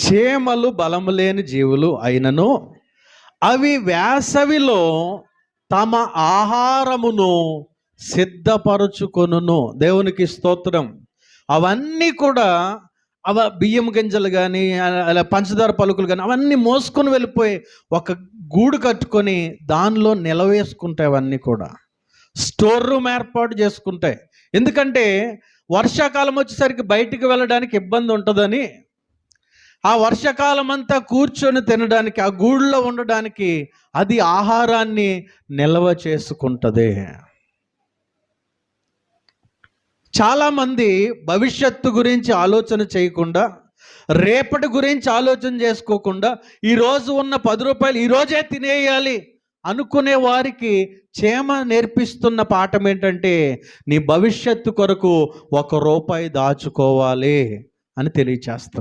చీమలు బలము లేని జీవులు అయినను అవి వేసవిలో తమ ఆహారమును సిద్ధపరచుకొనును. దేవునికి స్తోత్రం. అవన్నీ కూడా బియ్యం గింజలు కానీ అలా పంచదార పలుకులు కానీ అవన్నీ మోసుకొని వెళ్ళిపోయి ఒక గూడు కట్టుకొని దానిలో నిలవేసుకుంటాయి. అవన్నీ కూడా స్టోర్ రూమ్ ఏర్పాటు చేసుకుంటాయి. ఎందుకంటే వర్షాకాలం వచ్చేసరికి బయటికి వెళ్ళడానికి ఇబ్బంది ఉంటుందని ఆ వర్షాకాలం అంతా కూర్చొని తినడానికి, ఆ గూడులో ఉండడానికి అది ఆహారాన్ని నిల్వ చేసుకుంటుంది. చాలామంది భవిష్యత్తు గురించి ఆలోచన చేయకుండా, రేపటి గురించి ఆలోచన చేసుకోకుండా, ఈరోజు ఉన్న 10 రూపాయలు ఈరోజే తినేయాలి అనుకునే వారికి చీమ నేర్పిస్తున్న పాఠం ఏంటంటే, నీ భవిష్యత్తు కొరకు 1 రూపాయి దాచుకోవాలి అని తెలియచేస్తుంది.